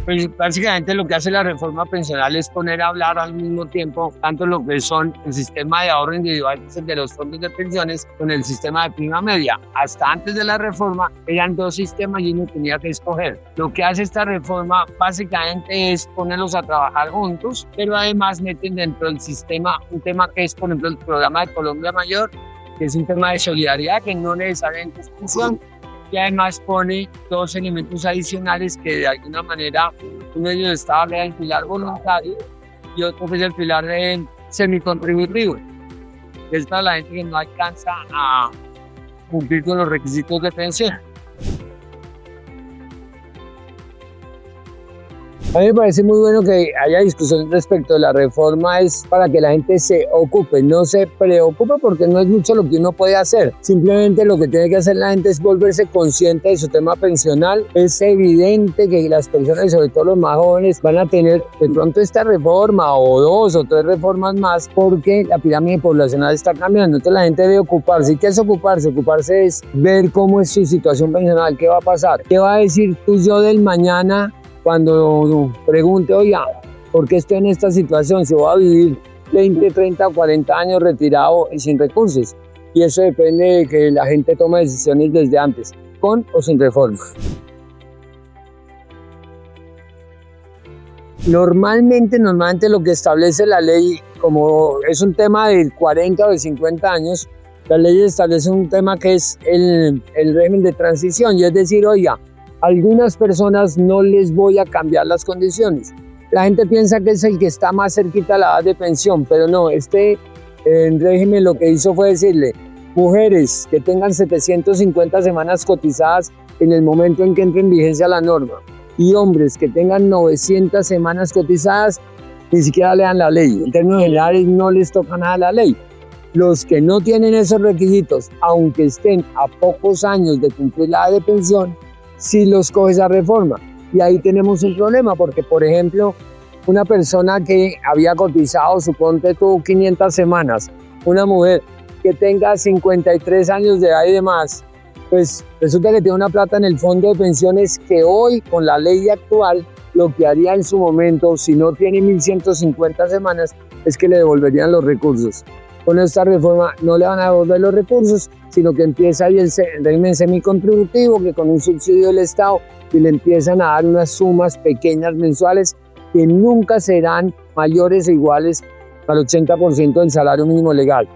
Pues básicamente lo que hace la reforma pensional es poner a hablar al mismo tiempo tanto lo que son el sistema de ahorro individual, que es el de los fondos de pensiones, con el sistema de prima media. Hasta antes de la reforma eran dos sistemas y uno tenía que escoger. Lo que hace esta reforma básicamente es ponerlos a trabajar juntos, pero además meten dentro del sistema un tema que es, por ejemplo, el programa de Colombia Mayor, que es un tema de solidaridad que no necesariamente es pensión, y además pone dos elementos adicionales que de alguna manera uno de ellos estaba el pilar voluntario y otro es el pilar semicontributivo, que es para la gente que no alcanza a cumplir con los requisitos de pensión. A mí me parece muy bueno que haya discusión respecto de la reforma, es para que la gente se ocupe, no se preocupe porque no es mucho lo que uno puede hacer. Simplemente lo que tiene que hacer la gente es volverse consciente de su tema pensional. Es evidente que las personas, y sobre todo los más jóvenes, van a tener de pronto esta reforma o dos o tres reformas más porque la pirámide poblacional está cambiando. Entonces la gente debe ocuparse. ¿Y qué es ocuparse? Ocuparse es ver cómo es su situación pensional, qué va a pasar, qué va a decir tu yo del mañana cuando pregunte, oiga, ¿por qué estoy en esta situación? Si voy a vivir 20, 30, 40 años retirado y sin recursos. Y eso depende de que la gente tome decisiones desde antes, con o sin reforma. Normalmente lo que establece la ley, como es un tema de 40 o de 50 años, la ley establece un tema que es el régimen de transición, y es decir, oiga, algunas personas no les voy a cambiar las condiciones. La gente piensa que es el que está más cerquita a la edad de pensión, pero no, régimen lo que hizo fue decirle, mujeres que tengan 750 semanas cotizadas en el momento en que entre en vigencia la norma, y hombres que tengan 900 semanas cotizadas, ni siquiera lean la ley. En términos generales no les toca nada la ley. Los que no tienen esos requisitos, aunque estén a pocos años de cumplir la edad de pensión, si los coge esa reforma. Y ahí tenemos un problema, porque por ejemplo, una persona que había cotizado, suponte tuvo 500 semanas, una mujer que tenga 53 años de edad y demás, pues resulta que tiene una plata en el fondo de pensiones que hoy, con la ley actual, lo que haría en su momento, si no tiene 1150 semanas, es que le devolverían los recursos. Con esta reforma no le van a devolver los recursos, sino que empieza ahí el régimen semicontributivo, que con un subsidio del Estado y le empiezan a dar unas sumas pequeñas mensuales que nunca serán mayores o iguales al 80% del salario mínimo legal.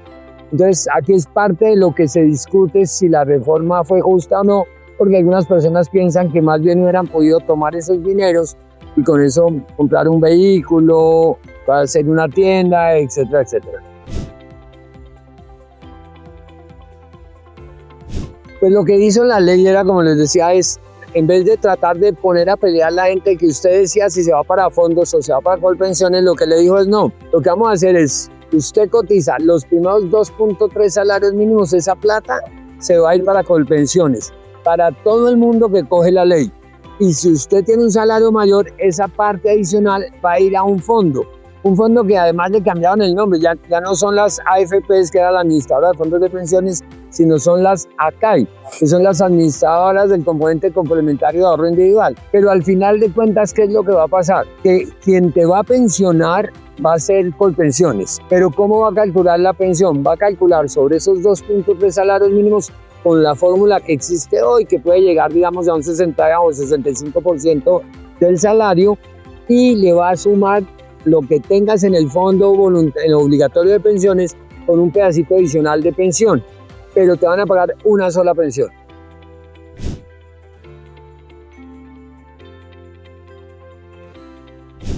Entonces, aquí es parte de lo que se discute si la reforma fue justa o no, porque algunas personas piensan que más bien hubieran podido tomar esos dineros y con eso comprar un vehículo, para hacer una tienda, etcétera, etcétera. Pues lo que hizo la ley era, como les decía, es en vez de tratar de poner a pelear a la gente que usted decía si se va para fondos o se va para Colpensiones, lo que le dijo es no, lo que vamos a hacer es, usted cotiza los primeros 2.3 salarios mínimos, esa plata se va a ir para Colpensiones, para todo el mundo que coge la ley. Y si usted tiene un salario mayor, esa parte adicional va a ir a un fondo que además le cambiaron el nombre, ya no son las AFPs, que era la administradora de fondos de pensiones, sino son las ACAI, que son las administradoras del componente complementario de ahorro individual. Pero al final de cuentas, ¿qué es lo que va a pasar? Que quien te va a pensionar va a ser Colpensiones. Pero ¿cómo va a calcular la pensión? Va a calcular sobre esos 2.3 salarios mínimos con la fórmula que existe hoy, que puede llegar, digamos, a un 60 o 65% del salario, y le va a sumar lo que tengas en el fondo obligatorio de pensiones con un pedacito adicional de pensión, pero te van a pagar una sola pensión.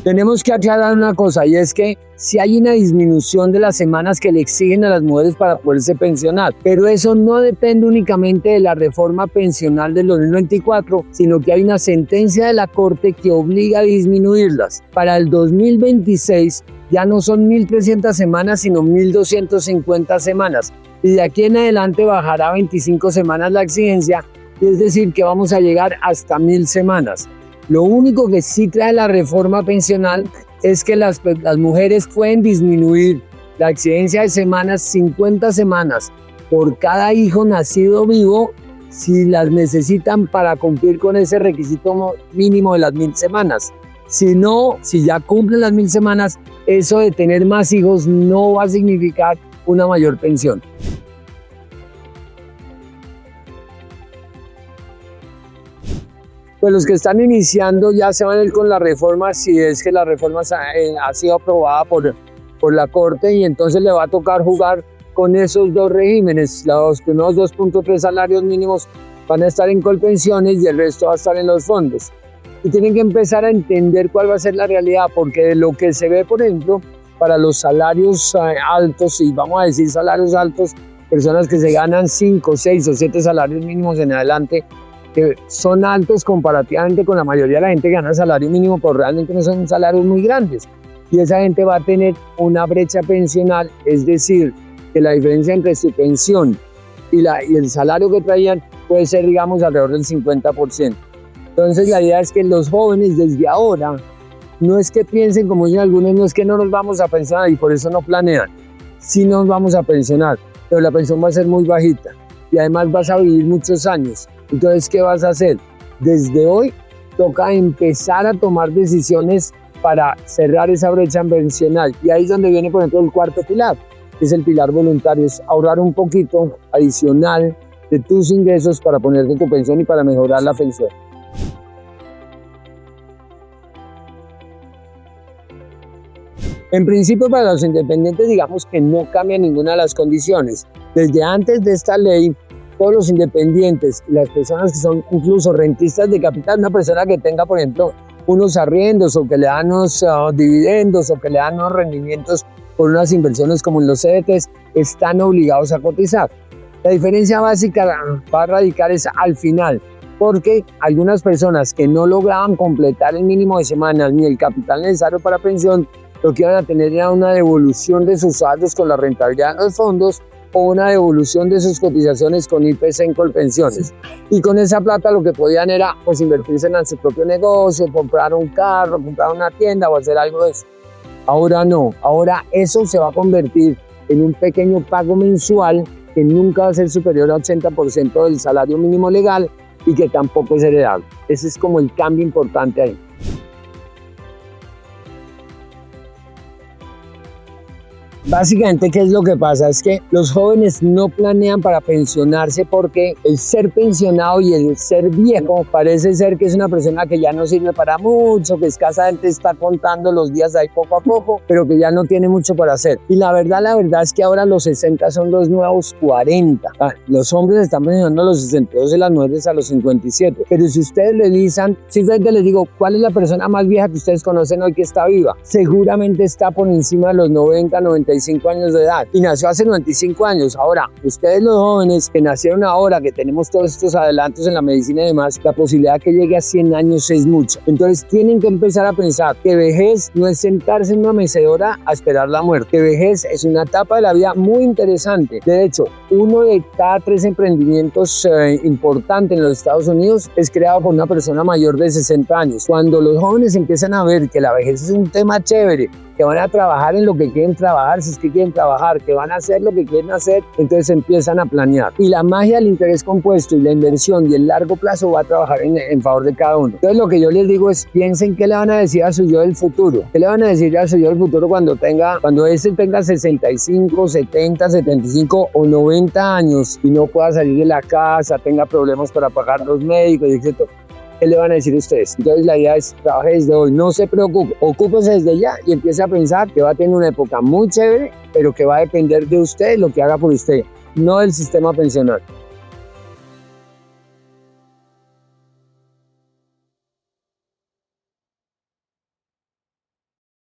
Tenemos que aclarar una cosa, y es que si hay una disminución de las semanas que le exigen a las mujeres para poderse pensionar, pero eso no depende únicamente de la reforma pensional del 2024, sino que hay una sentencia de la Corte que obliga a disminuirlas. Para el 2026 ya no son 1.300 semanas, sino 1.250 semanas. Y de aquí en adelante bajará 25 semanas la exigencia, es decir, que vamos a llegar hasta 1.000 semanas. Lo único que sí trae la reforma pensional es que las mujeres pueden disminuir la exigencia de semanas, 50 semanas por cada hijo nacido vivo, si las necesitan para cumplir con ese requisito mínimo de las 1.000 semanas. Si no, si ya cumplen las 1000 semanas, eso de tener más hijos no va a significar una mayor pensión. Pues los que están iniciando ya se van a ir con la reforma, si es que la reforma ha sido aprobada por la Corte, y entonces le va a tocar jugar con esos dos regímenes. Los primeros 2.3 salarios mínimos van a estar en Colpensiones y el resto va a estar en los fondos. Y tienen que empezar a entender cuál va a ser la realidad, porque de lo que se ve, por ejemplo, para los salarios altos, y vamos a decir salarios altos, personas que se ganan 5, 6 o 7 salarios mínimos en adelante, que son altos comparativamente con la mayoría de la gente que gana salario mínimo, pero realmente no son salarios muy grandes. Y esa gente va a tener una brecha pensional, es decir, que la diferencia entre su pensión y el salario que traían puede ser, digamos, alrededor del 50%. Entonces la idea es que los jóvenes desde ahora, no es que piensen, como dicen algunos, no es que no nos vamos a pensionar y por eso no planean. Sí nos vamos a pensionar, pero la pensión va a ser muy bajita y además vas a vivir muchos años. Entonces, ¿qué vas a hacer? Desde hoy toca empezar a tomar decisiones para cerrar esa brecha pensional. Y ahí es donde viene, por ejemplo, el cuarto pilar, que es el pilar voluntario, es ahorrar un poquito adicional de tus ingresos para ponerte tu pensión y para mejorar la pensión. En principio, para los independientes, digamos que no cambia ninguna de las condiciones. Desde antes de esta ley, todos los independientes, las personas que son incluso rentistas de capital, una persona que tenga, por ejemplo, unos arriendos o que le dan unos dividendos o que le dan unos rendimientos por unas inversiones como en los CDTs, están obligados a cotizar. La diferencia básica va a radicar es al final, porque algunas personas que no lograban completar el mínimo de semanas ni el capital necesario para pensión, lo que iban a tener era una devolución de sus saldos con la rentabilidad de los fondos o una devolución de sus cotizaciones con IPC en Colpensiones. Y con esa plata lo que podían era pues invertirse en su propio negocio, comprar un carro, comprar una tienda o hacer algo de eso. Ahora no, ahora eso se va a convertir en un pequeño pago mensual que nunca va a ser superior al 80% del salario mínimo legal y que tampoco es heredable. Ese es como el cambio importante ahí. Básicamente, ¿qué es lo que pasa? Es que los jóvenes no planean para pensionarse porque el ser pensionado y el ser viejo parece ser que es una persona que ya no sirve para mucho, que escasamente está contando los días ahí poco a poco, pero que ya no tiene mucho para hacer. Y la verdad es que ahora los 60 son los nuevos 40. Los hombres están pensionando a los 62 y las mujeres a los 57. Pero si ustedes revisan, simplemente les digo, ¿cuál es la persona más vieja que ustedes conocen hoy que está viva? Seguramente está por encima de los 90, 95 años de edad y nació hace 95 años. Ahora, ustedes los jóvenes que nacieron ahora, que tenemos todos estos adelantos en la medicina y demás, la posibilidad que llegue a 100 años es mucha. Entonces tienen que empezar a pensar que vejez no es sentarse en una mecedora a esperar la muerte. Que vejez es una etapa de la vida muy interesante. De hecho, 1 de cada 3 emprendimientos importantes en los Estados Unidos es creado por una persona mayor de 60 años. Cuando los jóvenes empiezan a ver que la vejez es un tema chévere, que van a trabajar en lo que quieren trabajar, si es que quieren trabajar, que van a hacer lo que quieren hacer, entonces empiezan a planear. Y la magia del interés compuesto y la inversión y el largo plazo va a trabajar en favor de cada uno. Entonces lo que yo les digo es, piensen qué le van a decir a su yo del futuro. ¿Qué le van a decir a su yo del futuro cuando ese tenga 65, 70, 75 o 90 años y no pueda salir de la casa, tenga problemas para pagar los médicos, etc.? ¿Qué le van a decir ustedes? Entonces la idea es, trabaje desde hoy, no se preocupe, ocúpese desde ya y empiece a pensar que va a tener una época muy chévere, pero que va a depender de usted, lo que haga por usted, no del sistema pensional.